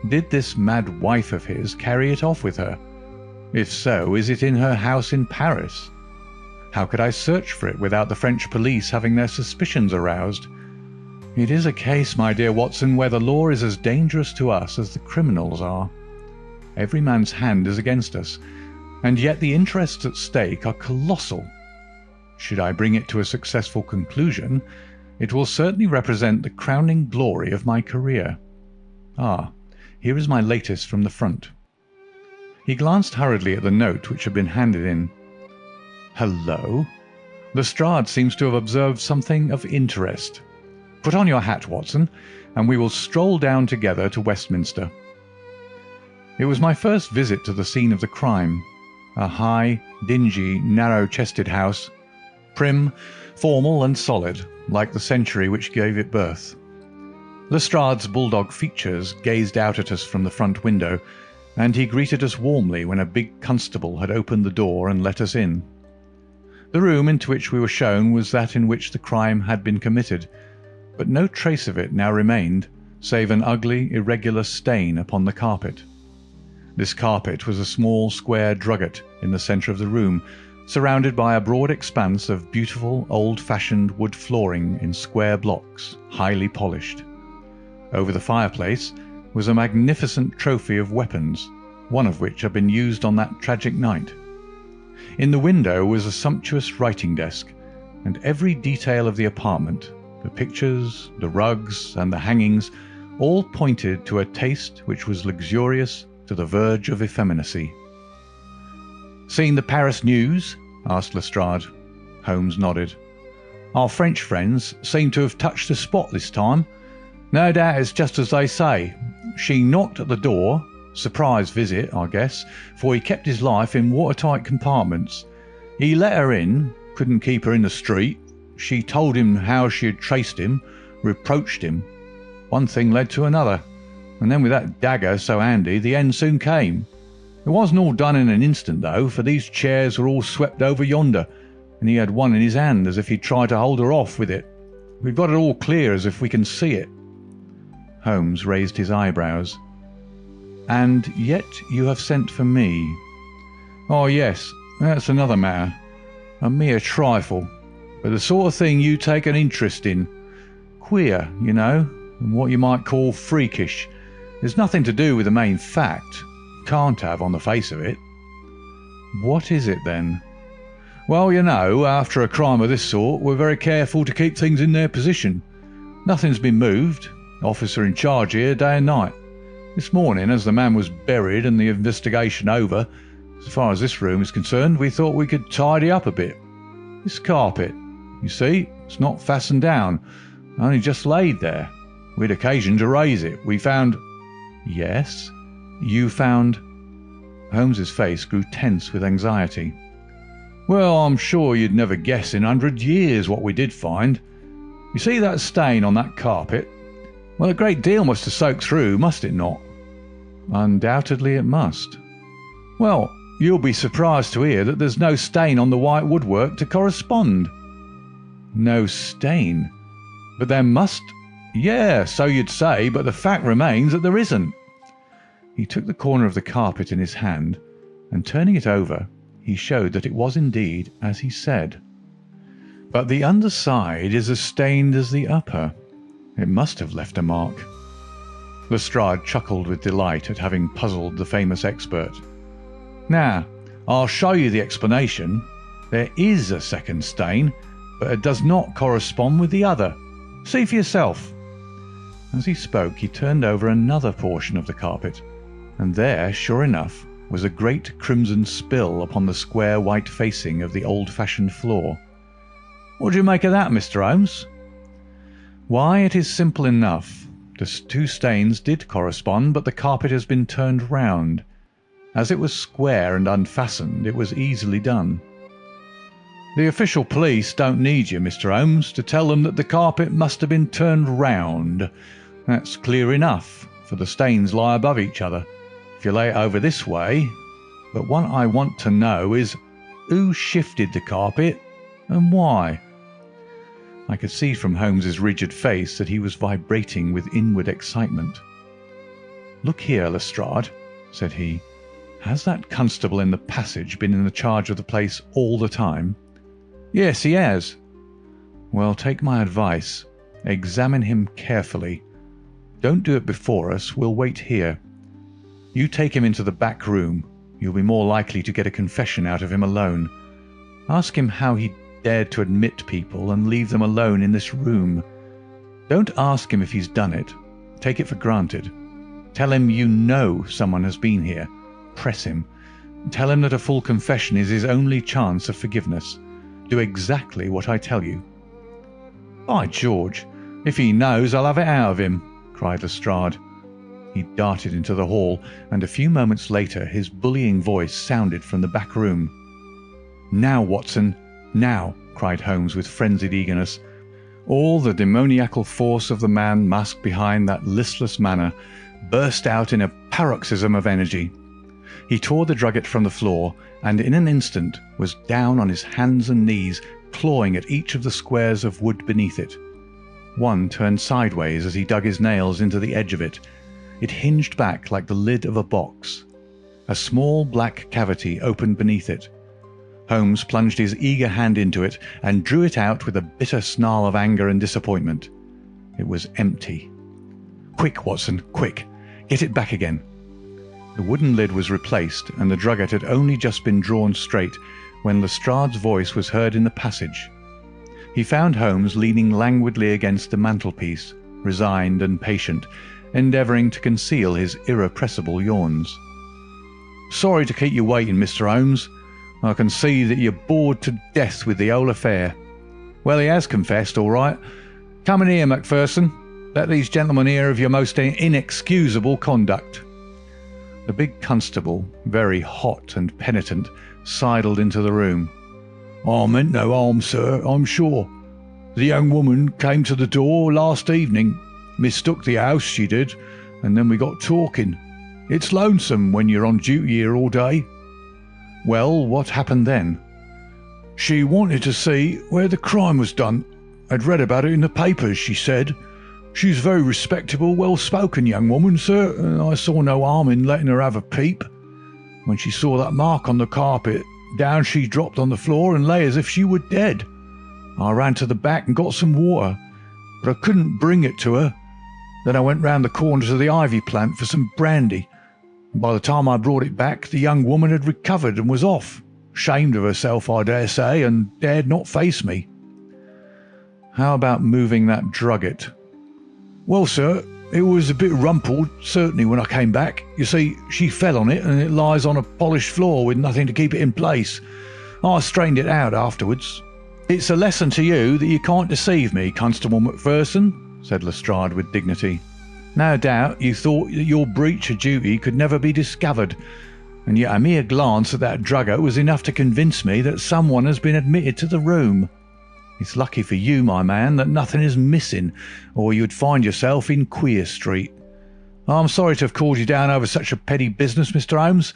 Did this mad wife of his carry it off with her? If so, is it in her house in Paris? How could I search for it without the French police having their suspicions aroused? It is a case, my dear Watson, where the law is as dangerous to us as the criminals are. Every man's hand is against us, and yet the interests at stake are colossal. Should I bring it to a successful conclusion, it will certainly represent the crowning glory of my career. Ah, here is my latest from the front." He glanced hurriedly at the note which had been handed in. "Hello! Lestrade seems to have observed something of interest. Put on your hat, Watson, and we will stroll down together to Westminster." It was my first visit to the scene of the crime, a high, dingy, narrow-chested house, prim, formal and solid, like the century which gave it birth. Lestrade's bulldog features gazed out at us from the front window, and he greeted us warmly when a big constable had opened the door and let us in. The room into which we were shown was that in which the crime had been committed, but no trace of it now remained, save an ugly, irregular stain upon the carpet. This carpet was a small square drugget in the centre of the room, surrounded by a broad expanse of beautiful, old-fashioned wood flooring in square blocks, highly polished. Over the fireplace was a magnificent trophy of weapons, one of which had been used on that tragic night. In the window was a sumptuous writing desk, and every detail of the apartment, the pictures, the rugs, and the hangings, all pointed to a taste which was luxurious to the verge of effeminacy. "Seen the Paris news?" asked Lestrade. Holmes nodded. "Our French friends seem to have touched the spot this time. No doubt it's just as they say. She knocked at the door. Surprise visit, I guess, for he kept his life in watertight compartments. He let her in, couldn't keep her in the street. She told him how she had traced him, reproached him. One thing led to another, and then with that dagger so handy, the end soon came. It wasn't all done in an instant, though, for these chairs were all swept over yonder, and he had one in his hand as if he'd tried to hold her off with it. We've got it all clear as if we can see it." Holmes raised his eyebrows. "And yet you have sent for me." "Oh, yes, that's another matter. A mere trifle, but the sort of thing you take an interest in. Queer, you know, and what you might call freakish. There's nothing to do with the main fact. Can't have on the face of it." "What is it, then?" "Well, you know, after a crime of this sort, we're very careful to keep things in their position. Nothing's been moved. Officer in charge here day and night. This morning, as the man was buried and the investigation over, as far as this room is concerned, we thought we could tidy up a bit. This carpet, you see, it's not fastened down, only just laid there. We'd occasion to raise it. We found—" "Yes, you found—" Holmes's face grew tense with anxiety. "Well, I'm sure you'd never guess in 100 years what we did find. You see that stain on that carpet? Well, a great deal must have soaked through, must it not?" "Undoubtedly it must." "Well, you'll be surprised to hear that there's no stain on the white woodwork to correspond." "No stain? But there must—" "Yeah, so you'd say, but the fact remains that there isn't." He took the corner of the carpet in his hand, and turning it over, he showed that it was indeed as he said. "But the underside is as stained as the upper. It must have left a mark." Lestrade chuckled with delight at having puzzled the famous expert. "Now, I'll show you the explanation. There is a second stain, but it does not correspond with the other. See for yourself." As he spoke, he turned over another portion of the carpet, and there, sure enough, was a great crimson spill upon the square white facing of the old-fashioned floor. "What do you make of that, Mr. Holmes?" "Why, it is simple enough. The two stains did correspond, but the carpet has been turned round. As it was square and unfastened, it was easily done." "The official police don't need you, Mr. Holmes, to tell them that the carpet must have been turned round. That's clear enough, for the stains lie above each other. If you lay it over this way. But what I want to know is, who shifted the carpet and why?" I could see from Holmes's rigid face that he was vibrating with inward excitement. "Look here, Lestrade," said he. "Has that constable in the passage been in the charge of the place all the time?" "Yes, he has." "Well, take my advice. Examine him carefully. Don't do it before us. We'll wait here. You take him into the back room. You'll be more likely to get a confession out of him alone. Ask him how he dared to admit people and leave them alone in this room. Don't ask him if he's done it. Take it for granted. Tell him you know someone has been here. Press him. Tell him that a full confession is his only chance of forgiveness. Do exactly what I tell you." "By George, if he knows, I'll have it out of him," cried Lestrade. He darted into the hall, and a few moments later his bullying voice sounded from the back room. "Now, Watson, now!" cried Holmes with frenzied eagerness. All the demoniacal force of the man masked behind that listless manner burst out in a paroxysm of energy. He tore the drugget from the floor, and in an instant was down on his hands and knees, clawing at each of the squares of wood beneath it. One turned sideways as he dug his nails into the edge of it. It hinged back like the lid of a box. A small black cavity opened beneath it. Holmes plunged his eager hand into it and drew it out with a bitter snarl of anger and disappointment. It was empty. "Quick, Watson, quick! Get it back again!" The wooden lid was replaced, and the drugget had only just been drawn straight when Lestrade's voice was heard in the passage. He found Holmes leaning languidly against the mantelpiece, resigned and patient, endeavouring to conceal his irrepressible yawns. "Sorry to keep you waiting, Mr. Holmes. I can see that you're bored to death with the whole affair. Well, he has confessed, all right. Come in here, Macpherson. Let these gentlemen hear of your most inexcusable conduct." The big constable, very hot and penitent, sidled into the room. "I meant no harm, sir, I'm sure. The young woman came to the door last evening, mistook the house, she did, and then we got talking. It's lonesome when you're on duty here all day." "Well, what happened then?" "She wanted to see where the crime was done. I'd read about it in the papers, she said. She's a very respectable, well-spoken young woman, sir, and I saw no harm in letting her have a peep. When she saw that mark on the carpet, down she dropped on the floor and lay as if she were dead. I ran to the back and got some water, but I couldn't bring it to her. Then I went round the corner to the ivy plant for some brandy. And by the time I brought it back, the young woman had recovered and was off, ashamed of herself, I dare say, and dared not face me." "How about moving that drugget?" "Well, sir, it was a bit rumpled, certainly, when I came back. You see, she fell on it, and it lies on a polished floor with nothing to keep it in place. I straightened it out afterwards." "It's a lesson to you that you can't deceive me, Constable Macpherson," said Lestrade with dignity. "No doubt you thought that your breach of duty could never be discovered, and yet a mere glance at that drugget was enough to convince me that someone has been admitted to the room. It's lucky for you, my man, that nothing is missing, or you'd find yourself in Queer Street. I'm sorry to have called you down over such a petty business, Mr. Holmes,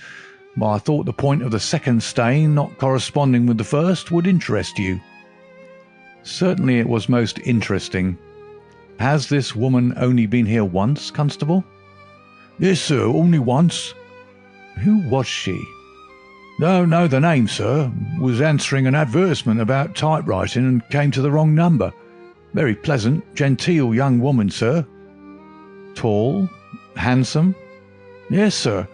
but I thought the point of the second stain not corresponding with the first would interest you." "Certainly it was most interesting. Has this woman only been here once, Constable?" "Yes, sir, only once." "Who was she?" "Don't know the name, sir. Was answering an advertisement about typewriting and came to the wrong number. Very pleasant, genteel young woman, sir." "Tall? Handsome?" "Yes, sir.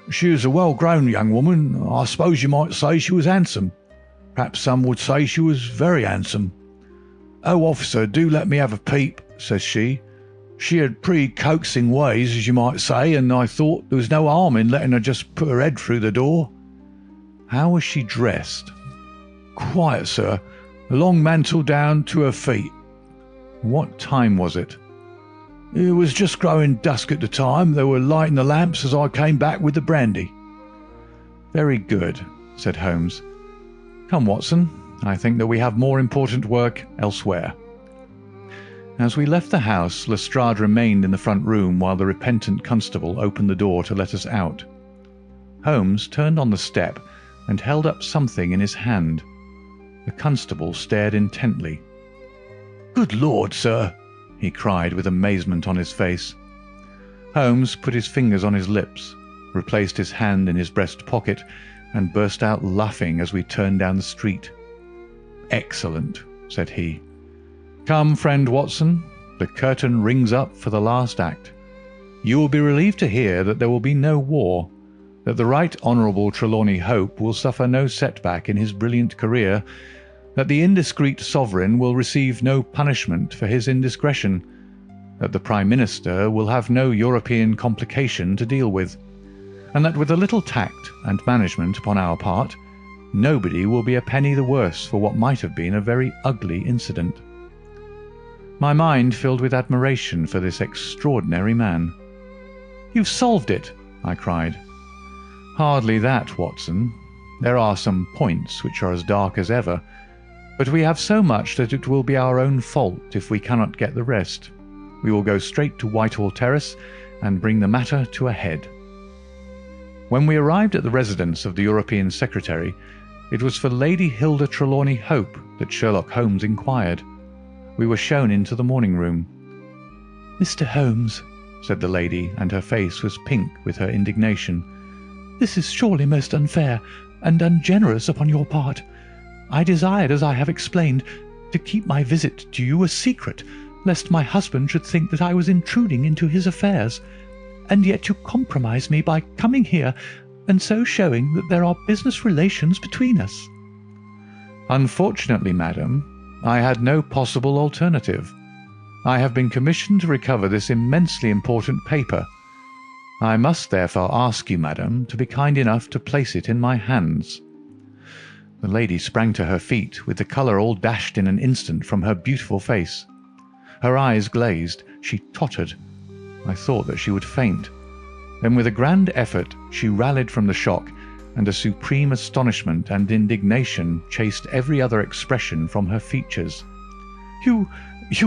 She was a well-grown young woman. I suppose you might say she was handsome. Perhaps some would say she was very handsome. 'Oh, officer, do let me have a peep,' says she. She had pretty coaxing ways, as you might say, and I thought there was no harm in letting her just put her head through the door." "How was she dressed?" "Quiet, sir. A long mantle down to her feet." "What time was it?" "It was just growing dusk at the time. They were lighting the lamps as I came back with the brandy." "Very good," said Holmes. "Come, Watson, I think that we have more important work elsewhere." As we left the house, Lestrade remained in the front room while the repentant constable opened the door to let us out. Holmes turned on the step and held up something in his hand. The constable stared intently. "Good Lord, sir!" he cried with amazement on his face. Holmes put his fingers on his lips, replaced his hand in his breast pocket, and burst out laughing as we turned down the street. "Excellent," said he. "Come, friend Watson, the curtain rings up for the last act. You will be relieved to hear that there will be no war, that the Right Honourable Trelawney Hope will suffer no setback in his brilliant career, that the indiscreet sovereign will receive no punishment for his indiscretion, that the Prime Minister will have no European complication to deal with, and that with a little tact and management upon our part, nobody will be a penny the worse for what might have been a very ugly incident." My mind filled with admiration for this extraordinary man. "You've solved it!" I cried. "Hardly that, Watson. There are some points which are as dark as ever, but we have so much that it will be our own fault if we cannot get the rest. We will go straight to Whitehall Terrace and bring the matter to a head." When we arrived at the residence of the European Secretary, it was for Lady Hilda Trelawney Hope that Sherlock Holmes inquired. We were shown into the morning room. "Mr. Holmes," said the lady, and her face was pink with her indignation, "this is surely most unfair and ungenerous upon your part. I desired, as I have explained, to keep my visit to you a secret, lest my husband should think that I was intruding into his affairs, and yet you compromise me by coming here and so showing that there are business relations between us." "Unfortunately, madam, I had no possible alternative. I have been commissioned to recover this immensely important paper. I must therefore ask you, madam, to be kind enough to place it in my hands." The lady sprang to her feet, with the colour all dashed in an instant from her beautiful face. Her eyes glazed, she tottered. I thought that she would faint. Then with a grand effort she rallied from the shock, and a supreme astonishment and indignation chased every other expression from her features. You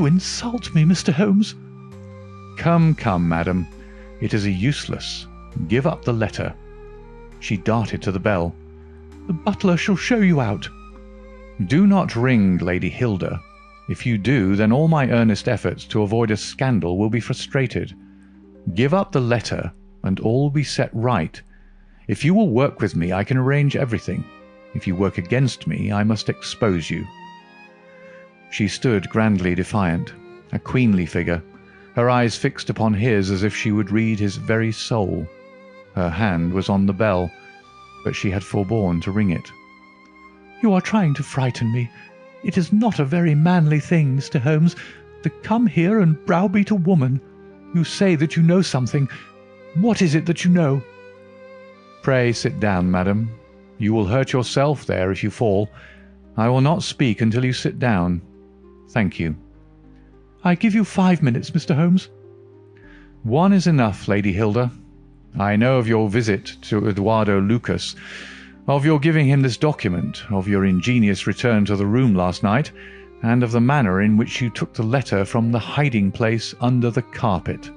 insult me, Mr. Holmes." Come, madam, it is useless. Give up the letter." She darted to the bell. "The butler shall show you out." "Do not ring, Lady Hilda. If you do, then all my earnest efforts to avoid a scandal will be frustrated. Give up the letter, and all will be set right. If you will work with me, I can arrange everything. If you work against me, I must expose you." She stood grandly defiant, a queenly figure, her eyes fixed upon his as if she would read his very soul. Her hand was on the bell, but she had forborne to ring it. "You are trying to frighten me. It is not a very manly thing, Mr. Holmes, to come here and browbeat a woman. You say that you know something. What is it that you know?" "Pray sit down, madam. You will hurt yourself there if you fall. I will not speak until you sit down. Thank you." "I give you 5 minutes, Mr. Holmes." "One is enough, Lady Hilda. I know of your visit to Eduardo Lucas, of your giving him this document, of your ingenious return to the room last night, and of the manner in which you took the letter from the hiding-place under the carpet."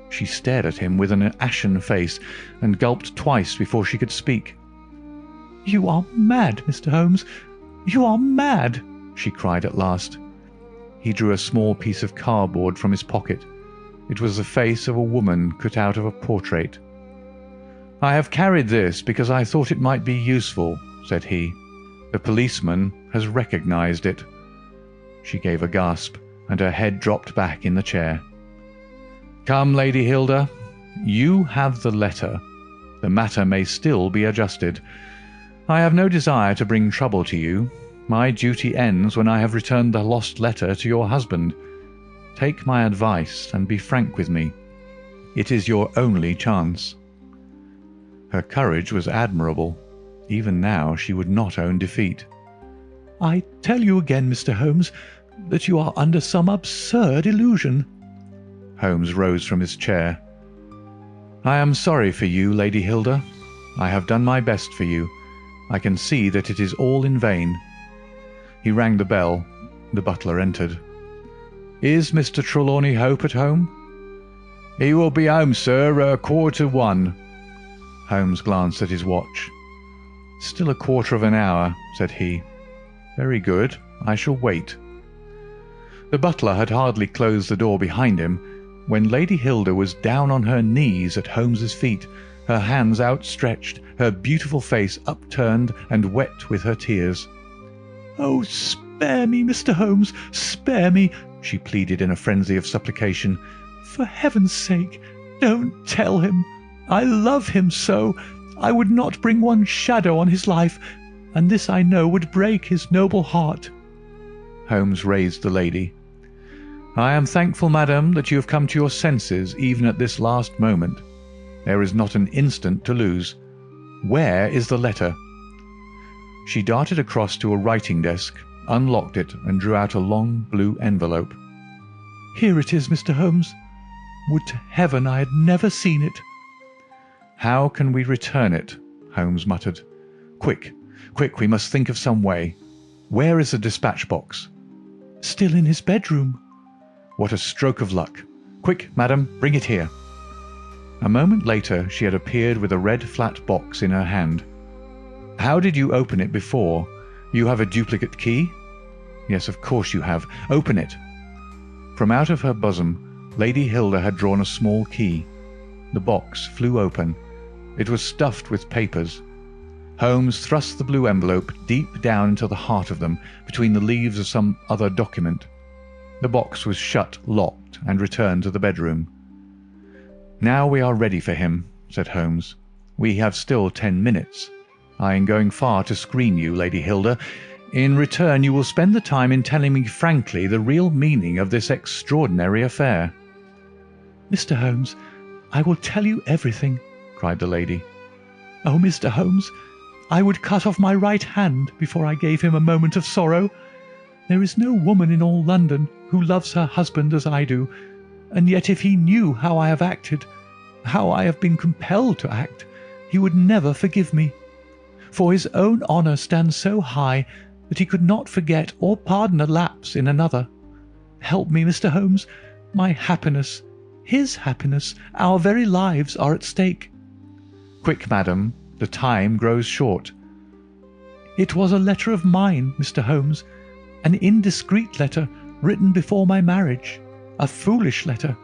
She stared at him with an ashen face, and gulped twice before she could speak. "You are mad, Mr. Holmes. You are mad," she cried at last. He drew a small piece of cardboard from his pocket. It was the face of a woman cut out of a portrait. "I have carried this because I thought it might be useful," said he. "The policeman has recognized it." She gave a gasp, and her head dropped back in the chair. "Come, Lady Hilda, you have the letter. The matter may still be adjusted. I have no desire to bring trouble to you. My duty ends when I have returned the lost letter to your husband. Take my advice and be frank with me. It is your only chance." Her courage was admirable. Even now she would not own defeat. "I tell you again, Mr. Holmes, that you are under some absurd illusion." Holmes rose from his chair. "I am sorry for you, Lady Hilda. I have done my best for you. I can see that it is all in vain." He rang the bell. The butler entered. "Is Mr. Trelawney Hope at home?" "He will be home, sir, 1:15." Holmes glanced at his watch. "Still 1/4 hour," said he. "Very good. I shall wait." The butler had hardly closed the door behind him when Lady Hilda was down on her knees at Holmes's feet, her hands outstretched, her beautiful face upturned and wet with her tears. "Oh, spare me, Mr. Holmes, spare me," she pleaded in a frenzy of supplication. "For heaven's sake, don't tell him. I love him so. I would not bring one shadow on his life, and this I know would break his noble heart." Holmes raised the lady. "I am thankful, madam, that you have come to your senses even at this last moment. There is not an instant to lose. Where is the letter?" She darted across to a writing desk, unlocked it, and drew out a long blue envelope. "Here it is, Mr. Holmes. Would to heaven I had never seen it." "How can we return it?" Holmes muttered. Quick, we must think of some way. Where is the dispatch box?" "Still in his bedroom." "What a stroke of luck! Quick, madam, bring it here." A moment later she had appeared with a red flat box in her hand. "How did you open it before? You have a duplicate key?" "Yes, of course you have. Open it." From out of her bosom Lady Hilda had drawn a small key. The box flew open. It was stuffed with papers. Holmes thrust the blue envelope deep down into the heart of them, between the leaves of some other document. The box was shut, locked, and returned to the bedroom. "Now we are ready for him," said Holmes. "We have still 10 minutes. I am going far to screen you, Lady Hilda. In return you will spend the time in telling me frankly the real meaning of this extraordinary affair." "Mr. Holmes, I will tell you everything," cried the lady. "Oh, Mr. Holmes, I would cut off my right hand before I gave him a moment of sorrow. There is no woman in all London who loves her husband as I do, and yet if he knew how I have acted, how I have been compelled to act, he would never forgive me. For his own honour stands so high that he could not forget or pardon a lapse in another. Help me, Mr. Holmes. My happiness, his happiness, our very lives are at stake." "Quick, madam, the time grows short." "It was a letter of mine, Mr. Holmes, an indiscreet letter written before my marriage, a foolish letter,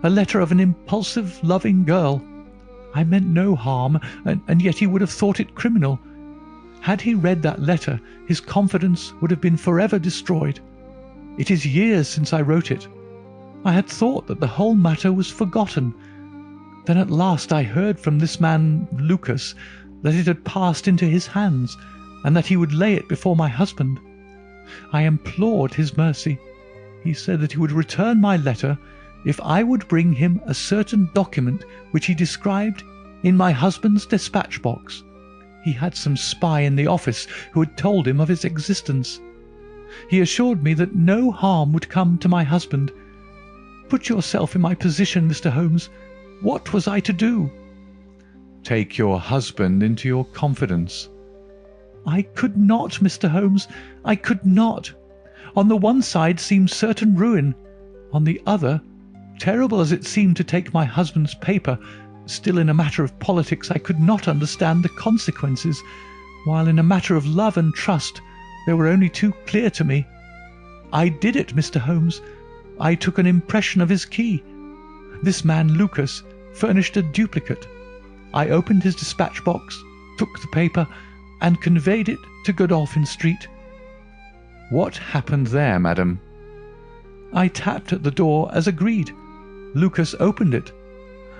a letter of an impulsive, loving girl. I meant no harm, and yet he would have thought it criminal. Had he read that letter, his confidence would have been forever destroyed. It is years since I wrote it. I had thought that the whole matter was forgotten. Then at last I heard from this man, Lucas, that it had passed into his hands, and that he would lay it before my husband. I implored his mercy. He said that he would return my letter if I would bring him a certain document which he described in my husband's dispatch box. He had some spy in the office who had told him of its existence. He assured me that no harm would come to my husband. Put yourself in my position, Mr. Holmes. What was I to do?" "Take your husband into your confidence." "I could not, Mr. Holmes. I could not. On the one side seemed certain ruin. On the other, terrible as it seemed to take my husband's paper, still in a matter of politics I could not understand the consequences, while in a matter of love and trust they were only too clear to me. I did it, Mr. Holmes. I took an impression of his key. This man, Lucas, furnished a duplicate. I opened his dispatch box, took the paper, and conveyed it to Godolphin Street." "What happened there, madam?" "I tapped at the door as agreed. Lucas opened it.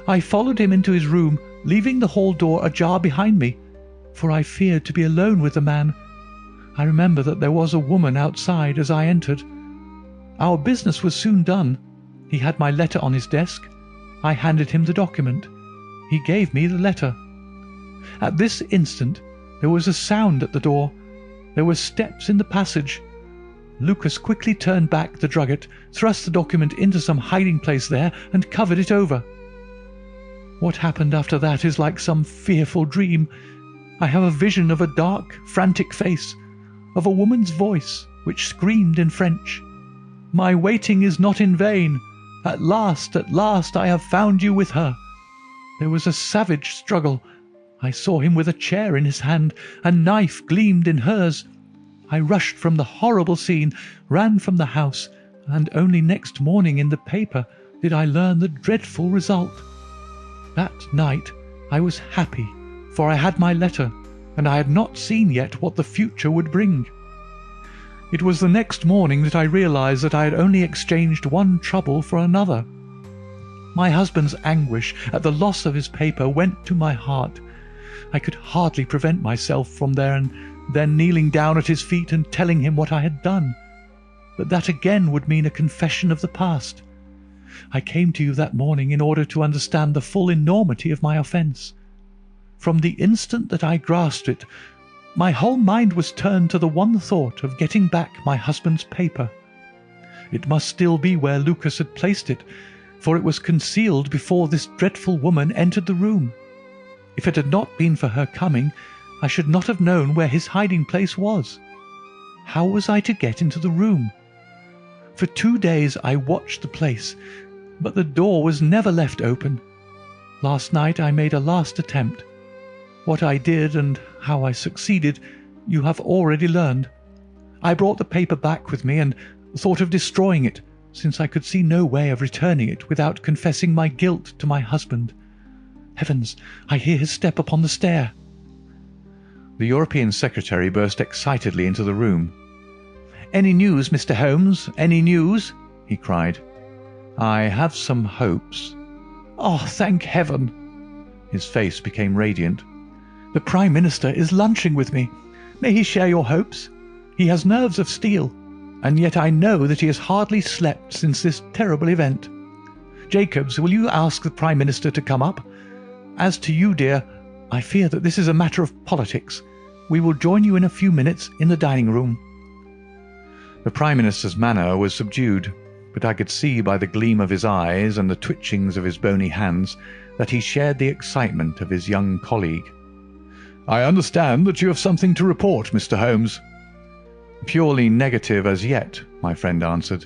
I followed him into his room, leaving the hall door ajar behind me, for I feared to be alone with the man. I remember that there was a woman outside as I entered. Our business was soon done. He had my letter on his desk. I handed him the document. He gave me the letter. At this instant there was a sound at the door. There were steps in the passage. Lucas quickly turned back the drugget, thrust the document into some hiding place there, and covered it over. What happened after that is like some fearful dream. I have a vision of a dark, frantic face, of a woman's voice which screamed in French, "My waiting is not in vain. At last, I have found you with her." There was a savage struggle. I saw him with a chair in his hand. A knife gleamed in hers. I rushed from the horrible scene, ran from the house, and only next morning in the paper did I learn the dreadful result. That night I was happy, for I had my letter, and I had not seen yet what the future would bring. It was the next morning that I realized that I had only exchanged one trouble for another. My husband's anguish at the loss of his paper went to my heart. I could hardly prevent myself from then kneeling down at his feet and telling him what I had done. But that again would mean a confession of the past. I came to you that morning in order to understand the full enormity of my offence. From the instant that I grasped it, my whole mind was turned to the one thought of getting back my husband's paper. It must still be where Lucas had placed it, for it was concealed before this dreadful woman entered the room. If it had not been for her coming, I should not have known where his hiding place was. How was I to get into the room? For 2 days I watched the place, but the door was never left open. Last night I made a last attempt. What I did and how I succeeded, you have already learned. I brought the paper back with me and thought of destroying it, since I could see no way of returning it without confessing my guilt to my husband. Heavens, I hear his step upon the stair. The European secretary burst excitedly into the room. "Any news, Mr. Holmes? Any news?" he cried. "I have some hopes." "Oh, thank heaven!" His face became radiant. "The Prime Minister is lunching with me. May he share your hopes? He has nerves of steel, and yet I know that he has hardly slept since this terrible event. Jacobs, will you ask the Prime Minister to come up? As to you, dear, I fear that this is a matter of politics. We will join you in a few minutes in the dining room." The Prime Minister's manner was subdued, but I could see by the gleam of his eyes and the twitchings of his bony hands that he shared the excitement of his young colleague. "I understand that you have something to report, Mr. Holmes." "Purely negative as yet," my friend answered.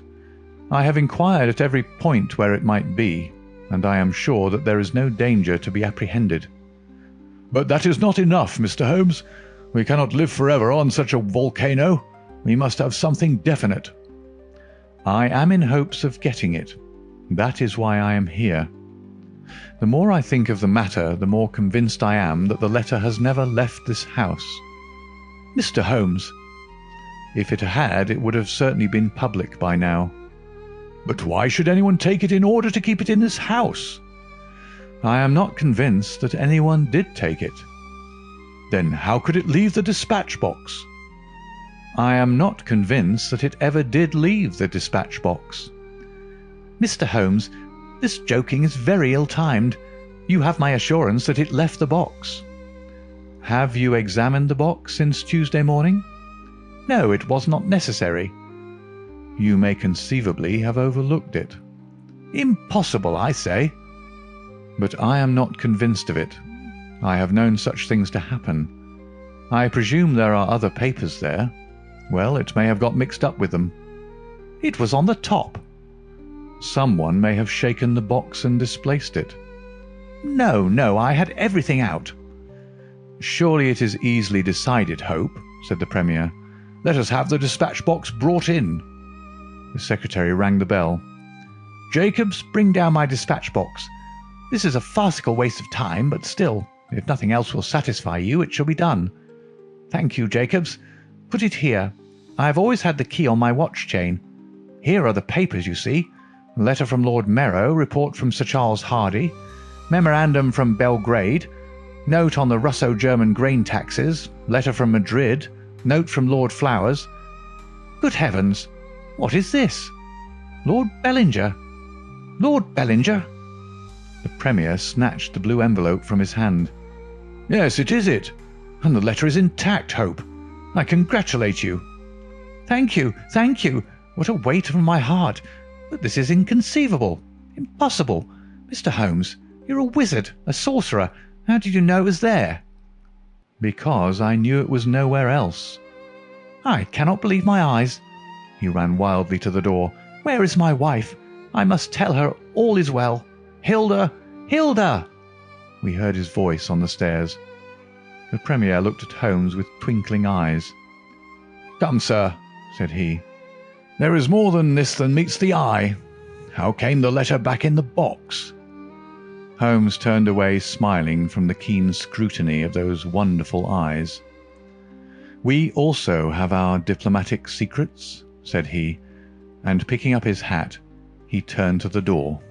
"I have inquired at every point where it might be, and I am sure that there is no danger to be apprehended." "But that is not enough, Mr. Holmes. We cannot live forever on such a volcano. We must have something definite." "I am in hopes of getting it. That is why I am here. The more I think of the matter, the more convinced I am that the letter has never left this house." "Mr. Holmes!" "If it had, it would have certainly been public by now." "But why should anyone take it in order to keep it in this house?" "I am not convinced that anyone did take it." "Then how could it leave the dispatch box?" "I am not convinced that it ever did leave the dispatch box." "Mr. Holmes, this joking is very ill-timed. You have my assurance that it left the box." "Have you examined the box since Tuesday morning?" "No, it was not necessary." "You may conceivably have overlooked it." "Impossible, I say." "But I am not convinced of it. I have known such things to happen. I presume there are other papers there. Well, it may have got mixed up with them." "It was on the top." "Someone may have shaken the box and displaced it." No, I had everything out." "Surely it is easily decided, Hope," said the Premier. "Let us have the dispatch box brought in." The secretary rang the bell. "Jacobs, bring down my dispatch box. This is a farcical waste of time, but still, if nothing else will satisfy you, it shall be done. Thank you, Jacobs. Put it here. I have always had the key on my watch chain. Here are the papers, you see. Letter from Lord Merrow, report from Sir Charles Hardy, memorandum from Belgrade, note on the Russo-German grain taxes, letter from Madrid, note from Lord Flowers. Good heavens! What is this? Lord Bellinger? Lord Bellinger?" The Premier snatched the blue envelope from his hand. "Yes, it is it. And the letter is intact, Hope. I congratulate you." Thank you. What a weight from my heart. But this is inconceivable. Impossible. Mr. Holmes, you're a wizard, a sorcerer. How did you know it was there?" "Because I knew it was nowhere else." "I cannot believe my eyes." He ran wildly to the door. "Where is my wife? I must tell her all is well. Hilda! Hilda!" We heard his voice on the stairs. The Premier looked at Holmes with twinkling eyes. "Come, sir," said he. "There is more than this than meets the eye. How came the letter back in the box?" Holmes turned away smiling from the keen scrutiny of those wonderful eyes. "We also have our diplomatic secrets," said he, and picking up his hat, he turned to the door.